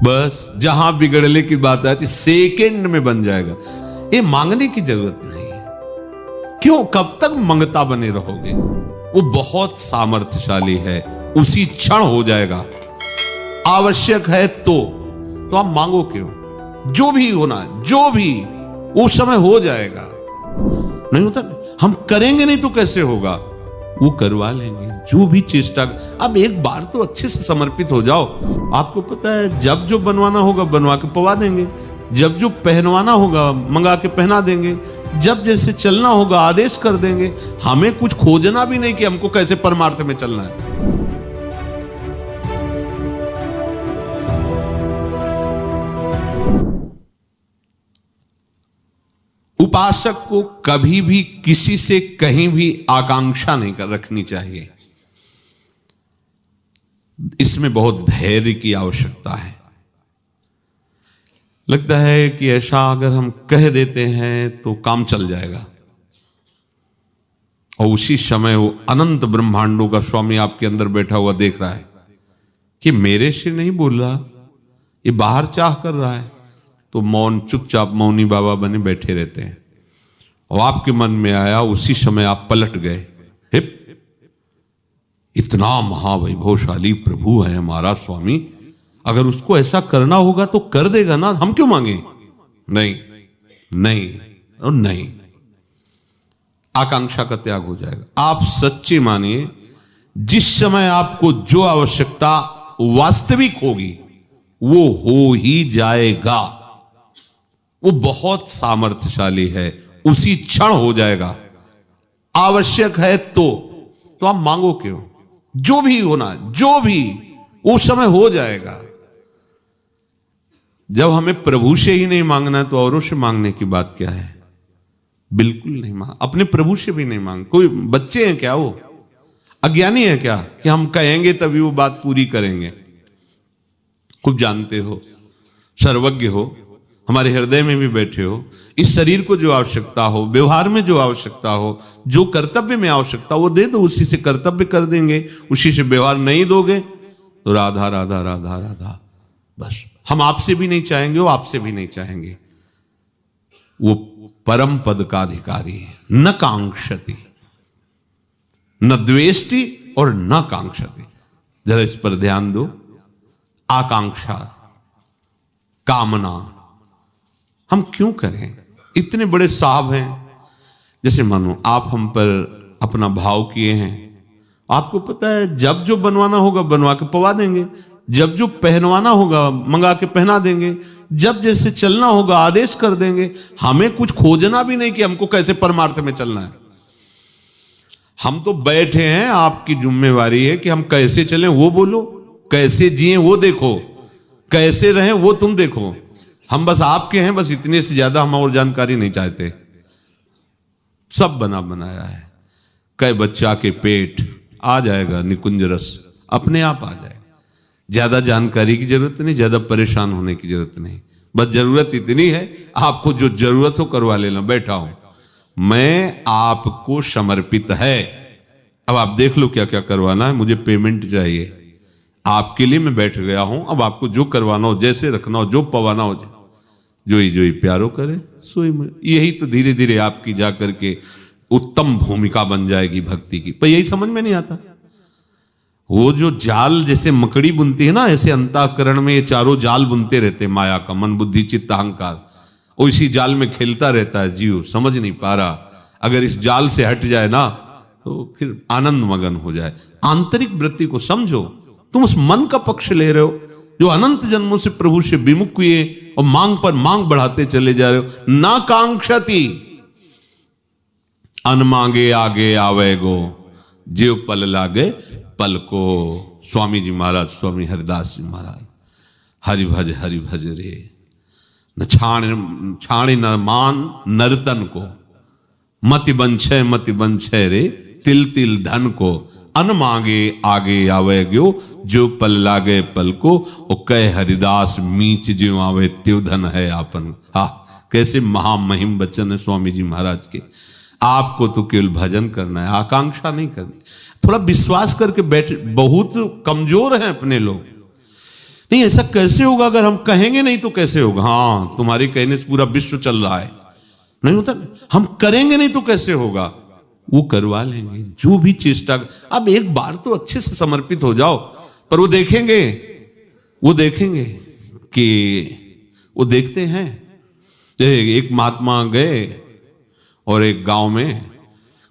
बस जहां बिगड़ने की बात आती सेकंड में बन जाएगा। ये मांगने की जरूरत नहीं है। क्यों, कब तक मंगता बने रहोगे? वो बहुत सामर्थ्यशाली है, उसी क्षण हो जाएगा। आवश्यक है तो आप मांगो क्यों? जो भी होना, जो भी उस समय हो जाएगा। नहीं होता, हम करेंगे नहीं तो कैसे होगा? वो करवा लेंगे जो भी चेष्टा। अब एक बार तो अच्छे से समर्पित हो जाओ। आपको पता है, जब जो बनवाना होगा बनवा के पवा देंगे, जब जो पहनवाना होगा मंगा के पहना देंगे, जब जैसे चलना होगा आदेश कर देंगे। हमें कुछ खोजना भी नहीं कि हमको कैसे परमार्थ में चलना है। उपासक को कभी भी किसी से कहीं भी आकांक्षा नहीं कर रखनी चाहिए। इसमें बहुत धैर्य की आवश्यकता है। लगता है कि ऐसा अगर हम कह देते हैं तो काम चल जाएगा, और उसी समय वो अनंत ब्रह्मांडों का स्वामी आपके अंदर बैठा हुआ देख रहा है कि मेरे से नहीं बोल रहा, ये बाहर चाह कर रहा है, तो मौन, चुपचाप मौनी बाबा बने बैठे रहते हैं। और आपके मन में आया, उसी समय आप पलट गए। हिप, इतना महावैभवशाली प्रभु है हमारा स्वामी, अगर उसको ऐसा करना होगा तो कर देगा ना, हम क्यों मांगे? नहीं नहीं और नहीं। आकांक्षा का त्याग हो जाएगा। आप सच्चे मानिए, जिस समय आपको जो आवश्यकता वास्तविक होगी वो हो ही जाएगा। वो बहुत सामर्थ्यशाली है, उसी क्षण हो जाएगा। आवश्यक है तो आप मांगो क्यों? जो भी होना, जो भी उस समय हो जाएगा। जब हमें प्रभु से ही नहीं मांगना तो औरों से मांगने की बात क्या है? बिल्कुल नहीं मांग, अपने प्रभु से भी नहीं मांग। कोई बच्चे हैं क्या? वो अज्ञानी है क्या कि हम कहेंगे तभी वो बात पूरी करेंगे? खूब जानते हो, सर्वज्ञ हो, हमारे हृदय में भी बैठे हो। इस शरीर को जो आवश्यकता हो, व्यवहार में जो आवश्यकता हो, जो कर्तव्य में आवश्यकता वो दे दो, उसी से कर्तव्य कर देंगे। उसी से व्यवहार नहीं दोगे तो राधा राधा राधा राधा, बस। हम आपसे भी नहीं चाहेंगे, वो आपसे भी नहीं चाहेंगे। वो परम पद का अधिकारी है। न कांक्षति, न द्वेष्टि और न कांक्षति। जरा इस पर ध्यान दो। आकांक्षा, कामना हम क्यों करें? इतने बड़े साहब हैं, जैसे मानो आप हम पर अपना भाव किए हैं। आपको पता है, जब जो बनवाना होगा बनवा के पवा देंगे, जब जो पहनवाना होगा मंगा के पहना देंगे, जब जैसे चलना होगा आदेश कर देंगे। हमें कुछ खोजना भी नहीं कि हमको कैसे परमार्थ में चलना है। हम तो बैठे हैं, आपकी जिम्मेवारी है कि हम कैसे चलें वो बोलो, कैसे जिए वो देखो, कैसे रहें वो तुम देखो। हम बस आपके हैं, बस इतने से ज्यादा हम और जानकारी नहीं चाहते। सब बना बनाया है। कई बच्चा के पेट आ जाएगा निकुंज रस, अपने आप आ जाएगा। ज्यादा जानकारी की जरूरत नहीं, ज्यादा परेशान होने की जरूरत नहीं। बस जरूरत इतनी है, आपको जो जरूरत हो करवा लेना। बैठा हूं मैं, आपको समर्पित है। अब आप देख लो क्या क्या करवाना है। मुझे पेमेंट चाहिए, आपके लिए मैं बैठ गया हूं। अब आपको जो करवाना हो, जैसे रखना हो, जो पवाना हो, जो ही प्यारो करे सोई में। यही तो धीरे धीरे आपकी जाकर के उत्तम भूमिका बन जाएगी भक्ति की। पर यही समझ में नहीं आता। वो जो जाल जैसे मकड़ी बुनती है ना, ऐसे अंतःकरण में ये चारों जाल बुनते रहते, माया का, मन बुद्धि चित्त अहंकार। वो इसी जाल में खेलता रहता है जीव, समझ नहीं पा रहा। अगर इस जाल से हट जाए ना तो फिर आनंद मगन हो जाए। आंतरिक वृत्ति को समझो। तुम उस मन का पक्ष ले रहे हो जो अनंत जन्मों से प्रभु से विमुख हुए और मांग पर मांग बढ़ाते चले जा रहे हो। ना कांक्षति, अन मांगे आगे आवे गो, जीव पल लागे पल को। स्वामी जी महाराज, स्वामी हरिदास जी महाराज, हरि भज रे, न छाणे न मान नर्तन को, मति बंछे रे तिल तिल धन को। अन मांगे आगे आवे गयो, जो पल लागे पल को। ओ कह हरिदास मीच ज्यों आवे त्यो धन है आपन। हा, कैसे महामहिम वचन है स्वामी जी महाराज के। आपको तो केवल भजन करना है, आकांक्षा नहीं करनी। थोड़ा विश्वास करके बैठ। बहुत कमजोर हैं अपने लोग, नहीं ऐसा कैसे होगा, अगर हम कहेंगे नहीं तो कैसे होगा? हाँ, तुम्हारे कहने से पूरा विश्व चल रहा है, नहीं होता। हम करेंगे नहीं तो कैसे होगा? वो करवा लेंगे जो भी चेष्टा। अब एक बार तो अच्छे से समर्पित हो जाओ, पर वो देखेंगे कि वो देखते हैं। एक महात्मा गए और एक गांव में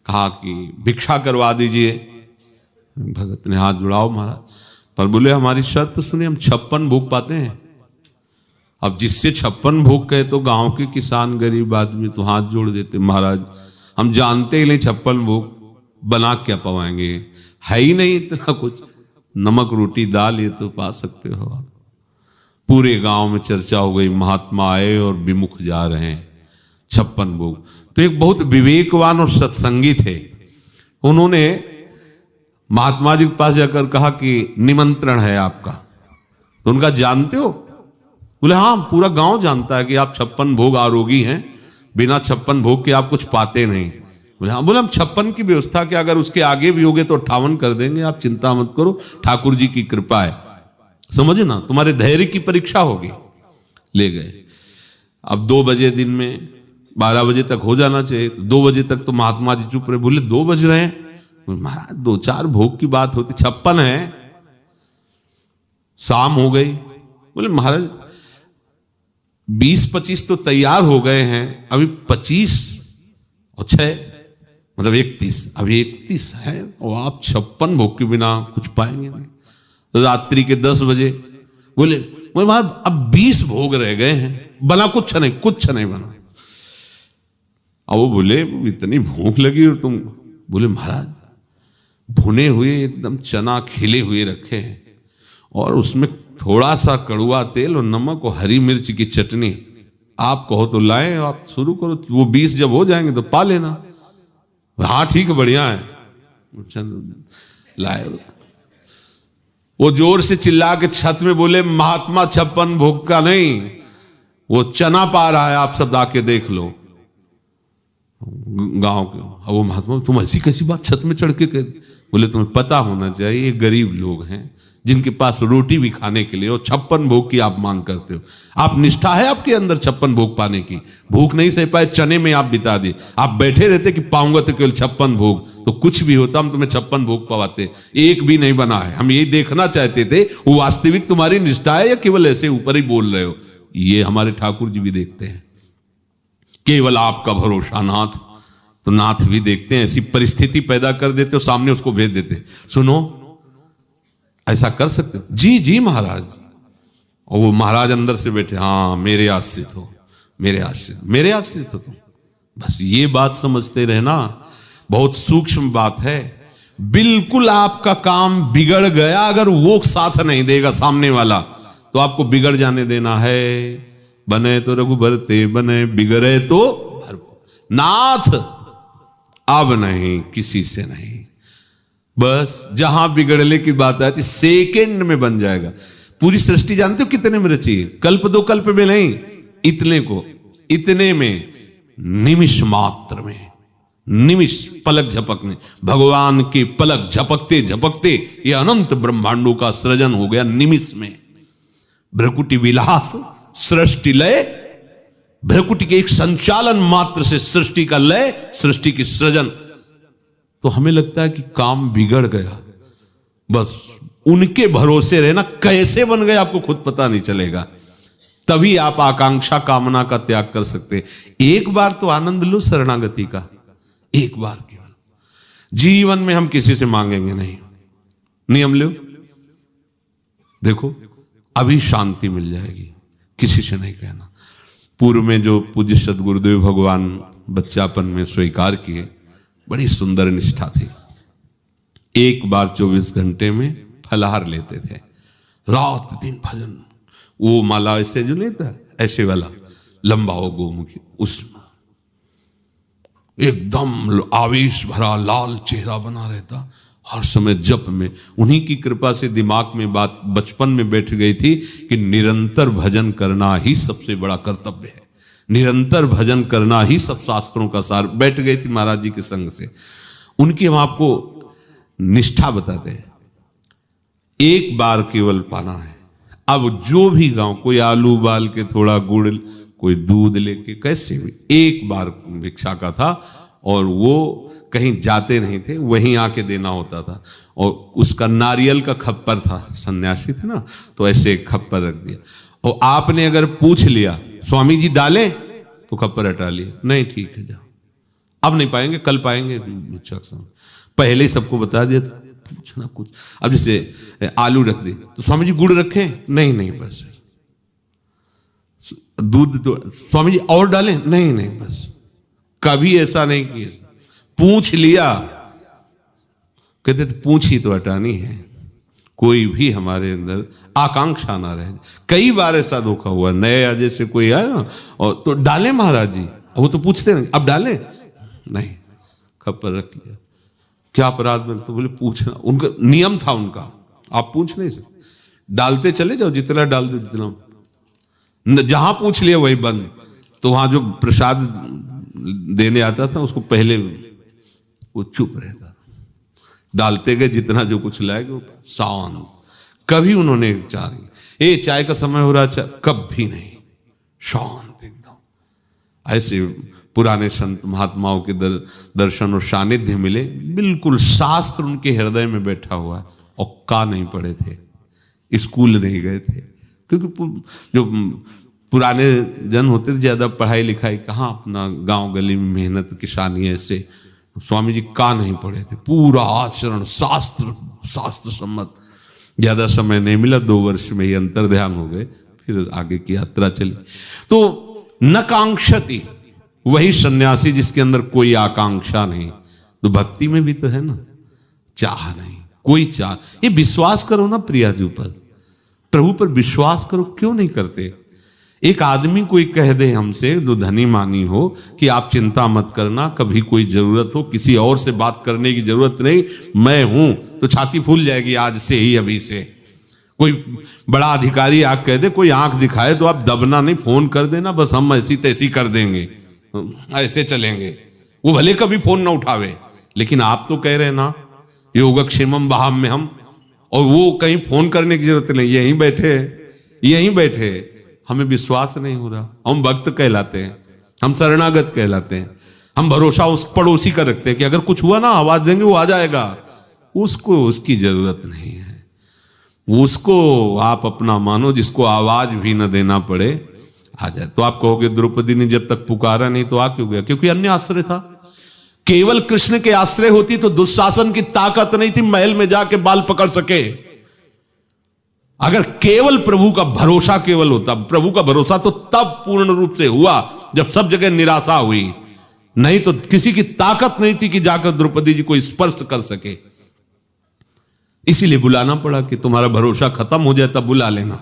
कहा कि भिक्षा करवा दीजिए। भगत ने हाथ जुड़ाओ महाराज, पर बोले हमारी शर्त सुनिए, हम 56 भोग पाते हैं। अब जिससे 56 भोग कहे तो गांव के किसान गरीब आदमी तो हाथ जोड़ देते, महाराज हम जानते ही नहीं 56 भोग बना क्या पाएंगे, है ही नहीं इतना कुछ, नमक रोटी दाल ये तो पा सकते हो आप। पूरे गांव में चर्चा हो गई, महात्मा आए और विमुख जा रहे हैं 56 भोग। तो एक बहुत विवेकवान और सत्संगी थे, उन्होंने महात्मा जी के पास जाकर कहा कि निमंत्रण है आपका। तो उनका जानते हो? बोले हाँ, पूरा गांव जानता है कि आप 56 भोग आरोगी हैं, बिना 56 भोग के आप कुछ पाते नहीं। बोले हाँ। बोले हम 56 की व्यवस्था के अगर उसके आगे भी होगे तो 58 कर देंगे, आप चिंता मत करो, ठाकुर जी की कृपा है, समझे ना, तुम्हारे धैर्य की परीक्षा होगी। ले गए। अब 2 बजे दिन में 12 बजे तक हो जाना चाहिए, 2 बजे तक तो महात्मा जी चुप रहे। बोले 2 बज रहे हैं? महाराज 2-4 भोग की बात होती, 56 है। शाम हो गई। बोले महाराज 20-25 तो तैयार हो गए हैं, अभी 25 और 6 मतलब 31, अभी 31 है और आप 56 भोग के बिना कुछ पाएंगे नहीं। तो रात्रि के 10 बजे बोले महाराज अब 20 भोग रह गए हैं, बना कुछ नहीं बना। अब वो बोले इतनी भूख लगी और तुम? बोले महाराज भुने हुए एकदम चना खिले हुए रखे हैं और उसमें थोड़ा सा कड़वा तेल और नमक और हरी मिर्च की चटनी, आप कहो तो लाए, आप शुरू करो, वो 20 जब हो जाएंगे तो पा लेना। हाँ ठीक है, बढ़िया है। लाए। वो जोर से चिल्ला के छत में बोले महात्मा 56 भोग का नहीं, वो चना पा रहा है, आप सब आके देख लो गांव के। अब वो महात्मा तुम ऐसी कैसी बात छत में चढ़ के कह? बोले तुम्हें पता होना चाहिए ये गरीब लोग हैं जिनके पास रोटी भी खाने के लिए और 56 भोग की आप मांग करते हो। आप निष्ठा है आपके अंदर 56 भोग पाने की? भूख नहीं सह पाए, चने में आप बिता दिए, आप बैठे रहते कि पाऊंगा तो केवल 56 भोग, तो कुछ भी होता हम तुम्हें 56 भोग पवाते। एक भी नहीं बना है। हम ये देखना चाहते थे वो वास्तविक तुम्हारी निष्ठा है या केवल ऐसे ऊपर ही बोल रहे हो। ये हमारे ठाकुर जी भी देखते हैं, केवल आपका भरोसा नाथ, तो नाथ भी देखते हैं। ऐसी परिस्थिति पैदा कर देते हो, सामने उसको भेज देते, सुनो ऐसा कर सकते हो? जी जी महाराज। और वो महाराज अंदर से बैठे, हाँ मेरे आश्रित हो, मेरे आश्रित हो तुम। बस ये बात समझते रहना, बहुत सूक्ष्म बात है। बिल्कुल आपका काम बिगड़ गया अगर वो साथ नहीं देगा सामने वाला, तो आपको बिगड़ जाने देना है। बने तो रघुबर ते बने, बिगड़े तो भर नाथ, अब नहीं किसी से नहीं। बस जहां बिगड़ने की बात आती सेकंड में बन जाएगा। पूरी सृष्टि जानते हो कितने में रची? कल्प 2 कल्प में नहीं, इतने में, निमिष मात्र में, निमिष पलक झपकने, भगवान के पलक झपकते झपकते ये अनंत ब्रह्मांडों का सृजन हो गया निमिष में। भ्रकुटी विलास सृष्टि लय, भ्रकुटी के एक संचालन मात्र से सृष्टि का लय, सृष्टि की सृजन। तो हमें लगता है कि काम बिगड़ गया, बस उनके भरोसे रहना, कैसे बन गए आपको खुद पता नहीं चलेगा। तभी आप आकांक्षा कामना का त्याग कर सकते। एक बार तो आनंद लो शरणागति का, एक बार केवल। जीवन में हम किसी से मांगेंगे नहीं, नियम लो, देखो अभी शांति मिल जाएगी, किसी से नहीं कहना। पूर्व में जो पूज्य सदगुरुदेव भगवान बच्चापन में स्वीकार किए, बड़ी सुंदर निष्ठा थी। एक बार 24 घंटे में फलाहार लेते थे, रात दिन भजन। वो माला ऐसे जो लेता ऐसे वाला लंबा हो गोमुखी, उसमें एकदम आवेश भरा लाल चेहरा बना रहता, हर समय जप में। उन्हीं की कृपा से दिमाग में बात बचपन में बैठ गई थी कि निरंतर भजन करना ही सबसे बड़ा कर्तव्य है, निरंतर भजन करना ही सब शास्त्रों का सार। बैठ गई थी महाराज जी के संग से। उनकी हम आपको निष्ठा बताते हैं, एक बार केवल पाना है, अब जो भी गांव, कोई आलू उबाल के थोड़ा गुड़, कोई दूध लेके, कैसे भी एक बार भिक्षा का था, और वो कहीं जाते नहीं थे, वहीं आके देना होता था। और उसका नारियल का खप्पर था, सन्यासी थे ना, तो ऐसे खप्पर रख दिया। और आपने अगर पूछ लिया स्वामी जी डालें, तो खप्पर हटा लिया, नहीं ठीक है जाओ, अब नहीं पाएंगे, कल पाएंगे भिक्षा का समय। पहले ही सबको बता दिया, पूछना कुछ। अब जैसे आलू रख दे तो स्वामी जी गुड़ रखें, नहीं नहीं बस। दूध तो स्वामी जी और डालें, नहीं नहीं बस। कभी ऐसा नहीं किया, पूछ लिया, कहते तो पूछ ही तो हटानी है, कोई भी हमारे अंदर आकांक्षा ना रहे। कई बार ऐसा धोखा हुआ, नया जैसे कोई आया ना, और तो डालें महाराज जी, वो तो पूछते नहीं, अब डालें, नहीं खप्पर रख लिया। क्या अपराध में? तो बोले पूछना, उनका नियम था उनका, आप पूछ नहीं सकते, डालते चले जाओ, जितना डाल दो जितना। जहां पूछ लिया वही बंद। तो वहां जो प्रसाद देने आता था उसको पहले वो चुप रहता था, डालते गए जितना जो कुछ लाएगा शांत। कभी उन्होंने चाय का समय हो रहा, कभी नहीं, शांत एकदम। ऐसे पुराने संत महात्माओं के दर्शन और सानिध्य मिले, बिल्कुल शास्त्र उनके हृदय में बैठा हुआ है, और का नहीं पढ़े थे, स्कूल नहीं गए थे, क्योंकि जो पुराने जन होते थे ज्यादा पढ़ाई लिखाई कहाँ, अपना गांव गली में मेहनत किसानी ऐसे। स्वामी जी का नहीं पढ़े थे, पूरा आचरण शास्त्र सम्मत। ज्यादा समय नहीं मिला, 2 वर्ष में ही अंतर ध्यान हो गए, फिर आगे की यात्रा चली। तो न कांक्षति, वही सन्यासी जिसके अंदर कोई आकांक्षा नहीं। तो भक्ति में भी तो है ना, चाह नहीं, कोई चाह। ये विश्वास करो ना प्रिया जी पर, प्रभु पर विश्वास करो, क्यों नहीं करते? एक आदमी कोई कह दे हमसे, जो धनी मानी हो, कि आप चिंता मत करना, कभी कोई जरूरत हो किसी और से बात करने की जरूरत नहीं, मैं हूं, तो छाती फूल जाएगी आज से ही, अभी से। कोई बड़ा अधिकारी आग कह दे, कोई आंख दिखाए, तो आप दबना नहीं, फोन कर देना, बस हम ऐसी तैसी कर देंगे, ऐसे चलेंगे। वो भले कभी फोन ना उठावे, लेकिन आप तो कह रहे ना योगक्षेमम वहाम में हम, और वो कहीं फोन करने की जरूरत नहीं, यहीं बैठे। हमें विश्वास नहीं हो रहा, हम भक्त कहलाते हैं, हम शरणागत कहलाते हैं, हम भरोसा उस पड़ोसी का रखते हैं कि अगर कुछ हुआ ना आवाज देंगे वो आ जाएगा। उसको उसकी जरूरत नहीं है, उसको आप अपना मानो, जिसको आवाज भी न देना पड़े आ जाए। तो आप कहोगे द्रौपदी ने जब तक पुकारा नहीं तो आ क्यों गया? क्योंकि अन्य आश्रय था। केवल कृष्ण के आश्रय होती तो दुशासन की ताकत नहीं थी महल में जाके बाल पकड़ सके। अगर केवल प्रभु का भरोसा केवल होता, प्रभु का भरोसा तो तब पूर्ण रूप से हुआ जब सब जगह निराशा हुई, नहीं तो किसी की ताकत नहीं थी कि जाकर द्रौपदी जी को स्पर्श कर सके। इसीलिए बुलाना पड़ा कि तुम्हारा भरोसा खत्म हो जाए तब बुला लेना।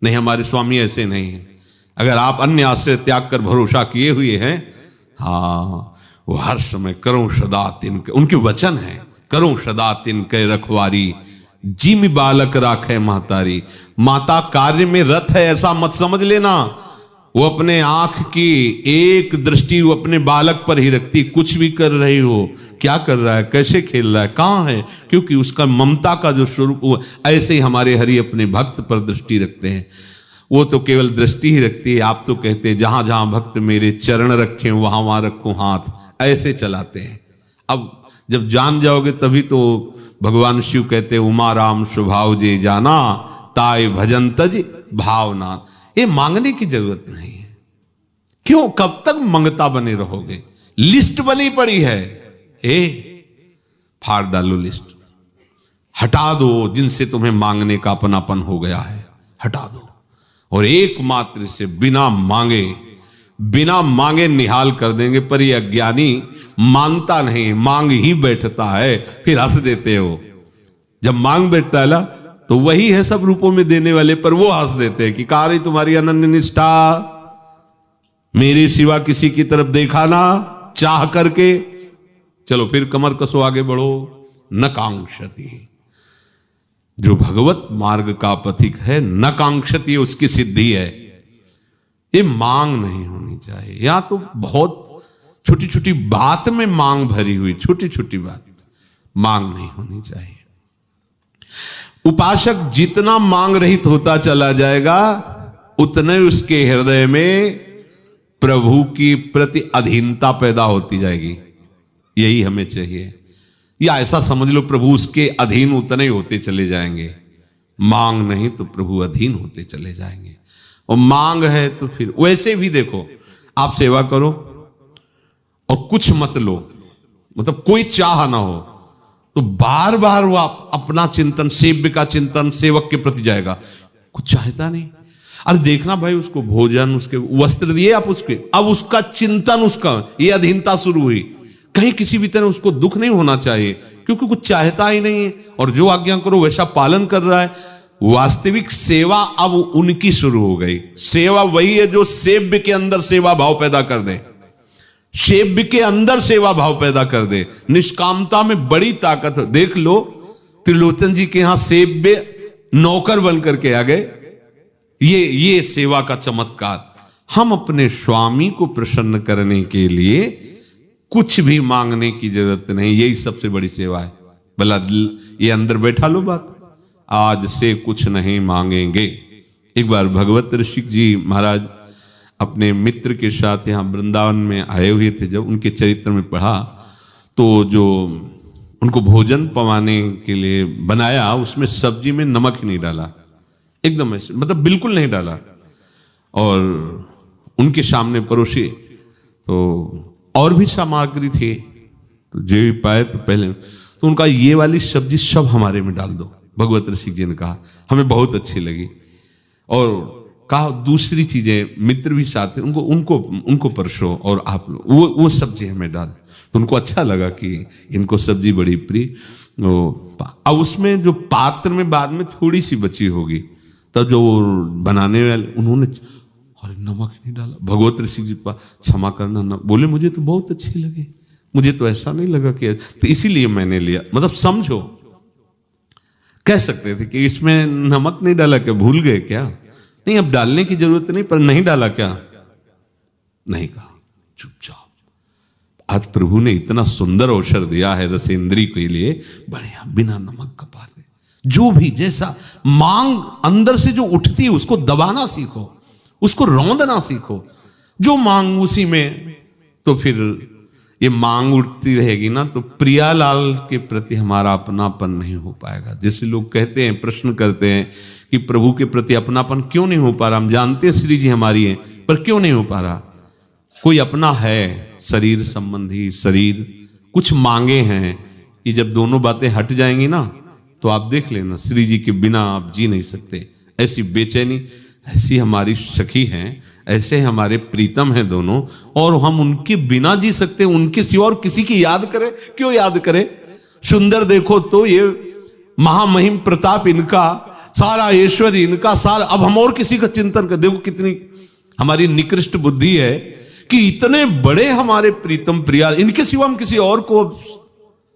नहीं, हमारे स्वामी ऐसे नहीं है। अगर आप अन्य आश्रय त्याग कर भरोसा किए हुए हैं, हाँ, वो हर समय करो सदा तिनके, उनके वचन है, करो सदा तिनके रखवारी, जिम बालक राखे महतारी। माता कार्य में रत है ऐसा मत समझ लेना, वो अपने आंख की एक दृष्टि वो अपने बालक पर ही रखती। कुछ भी कर रही हो, क्या कर रहा है, कैसे खेल रहा है, कहाँ है, क्योंकि उसका ममता का जो स्वरूप हुआ, ऐसे ही हमारे हरि अपने भक्त पर दृष्टि रखते हैं। वो तो केवल दृष्टि ही रखती है, आप तो कहते हैं जहां जहां भक्त मेरे चरण रखे वहां वहां रखो हाथ, ऐसे चलाते हैं। अब जब जान जाओगे तभी तो भगवान शिव कहते उमा राम स्वभाव जे जाना, ताय भजन तज भावना। ये मांगने की जरूरत नहीं है। क्यों, कब तक मंगता बने रहोगे? लिस्ट बनी पड़ी है, फाड़ डालो लिस्ट, हटा दो जिनसे तुम्हें मांगने का अपनापन हो गया है, हटा दो, और एकमात्र से बिना मांगे निहाल कर देंगे। पर ये अज्ञानी मांगता नहीं, मांग ही बैठता है, फिर हंस देते हो। जब मांग बैठता है ना तो वही है सब रूपों में देने वाले, पर वो हंस देते हैं कि कहा रही तुम्हारी अनन्य निष्ठा, मेरे सिवा किसी की तरफ देखा ना चाह करके, चलो फिर कमर कसो आगे बढ़ो। न कांक्षति, जो भगवत मार्ग का पथिक है, न कांक्षति उसकी सिद्धि है। ये मांग नहीं होनी चाहिए। या तो बहुत छोटी छोटी बात में मांग भरी हुई, छोटी छोटी बात मांग नहीं होनी चाहिए। उपासक जितना मांग रहित होता चला जाएगा, उतने उसके हृदय में प्रभु की प्रति अधीनता पैदा होती जाएगी। यही हमें चाहिए। या ऐसा समझ लो, प्रभु उसके अधीन उतने ही होते चले जाएंगे। मांग नहीं तो प्रभु अधीन होते चले जाएंगे। और मांग है तो फिर वैसे भी देखो, आप सेवा करो और कुछ मत लो, मतलब कोई चाह ना हो, तो बार बार वो अपना चिंतन, सेव्य का चिंतन सेवक के प्रति जाएगा। कुछ चाहता नहीं। अरे देखना भाई, उसको भोजन, उसके वस्त्र दिए आप उसके, अब उसका चिंतन, उसका ये अधीनता शुरू हुई। कहीं किसी भी तरह उसको दुख नहीं होना चाहिए, क्योंकि कुछ चाहता ही नहीं है और जो आज्ञा करो वैसा पालन कर रहा है। वास्तविक सेवा अब उनकी शुरू हो गई। सेवा वही है जो सेव्य के अंदर सेवा भाव पैदा कर दे, सेव्य के अंदर सेवा भाव पैदा कर दे। निष्कामता में बड़ी ताकत है। देख लो, त्रिलोचन जी के यहां सेव्य नौकर बन करके आ गए। ये सेवा का चमत्कार। हम अपने स्वामी को प्रसन्न करने के लिए कुछ भी मांगने की जरूरत नहीं, यही सबसे बड़ी सेवा है। भला ये अंदर बैठा लो बात, आज से कुछ नहीं मांगेंगे। एक बार भगवत ऋषिक जी महाराज अपने मित्र के साथ यहाँ वृंदावन में आए हुए थे। जब उनके चरित्र में पढ़ा तो जो उनको भोजन पवाने के लिए बनाया, उसमें सब्जी में नमक ही नहीं डाला, एकदम ऐसे, मतलब बिल्कुल नहीं डाला। और उनके सामने परोसे तो और भी सामग्री थी, तो जो भी पाए तो पहले तो उनका ये वाली सब्जी सब हमारे में डाल दो। भगवत ऋषिक जी ने कहा, हमें बहुत अच्छी लगी। और कहा दूसरी चीजें, मित्र भी साथ थे, उनको परसो और आप वो सब्जी हमें डाल। तो उनको अच्छा लगा कि इनको सब्जी बड़ी प्रिय। अब उसमें जो पात्र में बाद में थोड़ी सी बची होगी, तब जो बनाने वाले उन्होंने अरे नमक नहीं डाला। भगवत ऋषि जी क्षमा करना न बोले, मुझे तो बहुत अच्छी लगी, मुझे तो ऐसा नहीं लगा कि, तो इसीलिए मैंने लिया। मतलब समझो, कह सकते थे कि इसमें नमक नहीं डाला, क्या भूल गए क्या? नहीं, अब डालने की जरूरत नहीं, पर नहीं डाला क्या? नहीं कहा, चुपचाप। आज प्रभु ने इतना सुंदर अवसर दिया है रसेंद्री के लिए, बढ़िया बिना नमक का पा दे। जो भी जैसा मांग अंदर से जो उठती है उसको दबाना सीखो, उसको रौंदना सीखो। जो मांग उसी में, तो फिर ये मांग उठती रहेगी ना, तो प्रियालाल के प्रति हमारा अपनापन नहीं हो पाएगा। जैसे लोग कहते हैं, प्रश्न करते हैं कि प्रभु के प्रति अपनापन क्यों नहीं हो पा रहा। हम जानते हैं श्री जी हमारी हैं, पर क्यों नहीं हो पा रहा? कोई अपना है, शरीर संबंधी, शरीर कुछ मांगे हैं। ये जब दोनों बातें हट जाएंगी ना, तो आप देख लेना, श्री जी के बिना आप जी नहीं सकते। ऐसी बेचैनी, ऐसी हमारी सखी हैं, ऐसे हमारे प्रीतम हैं दोनों, और हम उनके बिना जी सकते हैं, उनके सिवा और किसी की याद करें? क्यों याद करें? सुंदर देखो तो ये महामहिम प्रताप इनका, सारा ऐश्वर्य इनका, सारा, अब हम और किसी का चिंतन कर। देखो कितनी हमारी निकृष्ट बुद्धि है कि इतने बड़े हमारे प्रीतम प्रिया, इनके सिवा हम किसी और को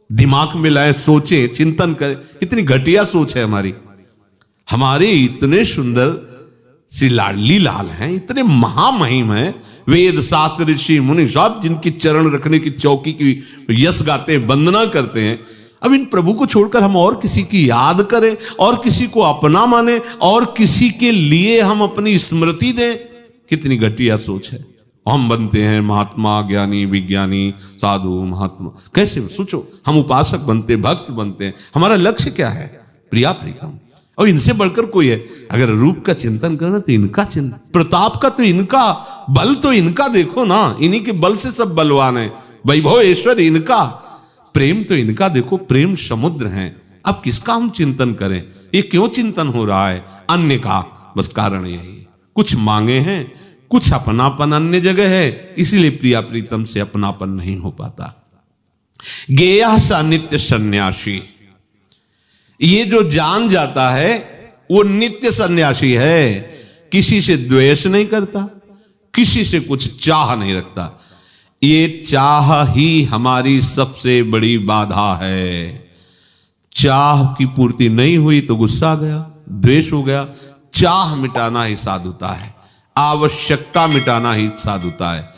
दिमाग में लाए, सोचे, चिंतन करें। कितनी घटिया सोच है हमारी। हमारे इतने सुंदर श्री लाडली लाल हैं, इतने महामहिम हैं, वेद शास्त्र ऋषि मुनि सब जिनकी चरण रखने की चौकी की यश गाते हैं, वंदना करते हैं। अब इन प्रभु को छोड़कर हम और किसी की याद करें, और किसी को अपना माने, और किसी के लिए हम अपनी स्मृति दें? कितनी घटिया सोच है। हम बनते हैं महात्मा, ज्ञानी, विज्ञानी, साधु, महात्मा। कैसे सोचो, हम उपासक बनते, भक्त बनते हैं। हमारा लक्ष्य क्या है? प्रिया प्रीतम। और इनसे बढ़कर कोई है? अगर रूप का चिंतन करना तो इनका चिंतन, प्रताप का तो इनका, बल तो इनका देखो ना, इन्हीं के बल से सब बलवान है। वैभव ऐश्वर्य इनका, प्रेम तो इनका देखो, प्रेम समुद्र है। अब किसका हम चिंतन करें? ये क्यों चिंतन हो रहा है? अन्य का। बस कारण यही, कुछ मांगे हैं, कुछ अपनापन अन्य जगह है, इसीलिए प्रिया प्रीतम से अपनापन नहीं हो पाता। गेया सा नित्य सन्यासी, ये जो जान जाता है वो नित्य सन्यासी है। किसी से द्वेष नहीं करता, किसी से कुछ चाह नहीं रखता। ये चाह ही हमारी सबसे बड़ी बाधा है। चाह की पूर्ति नहीं हुई तो गुस्सा आ गया, द्वेष हो गया। चाह मिटाना ही साधुता है, आवश्यकता मिटाना ही साधुता है।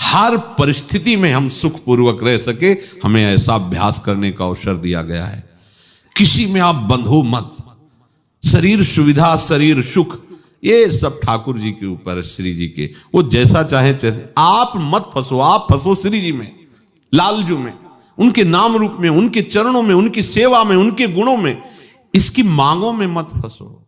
हर परिस्थिति में हम सुखपूर्वक रह सके, हमें ऐसा अभ्यास करने का अवसर दिया गया है। किसी में आप बंधो मत। शरीर सुविधा, शरीर सुख, ये सब ठाकुर जी के ऊपर है, श्री जी के। वो जैसा चाहे आप मत फंसो, आप फंसो श्री जी में, लालजू में, उनके नाम रूप में, उनके चरणों में, उनकी सेवा में, उनके गुणों में, इसकी मांगों में मत फंसो।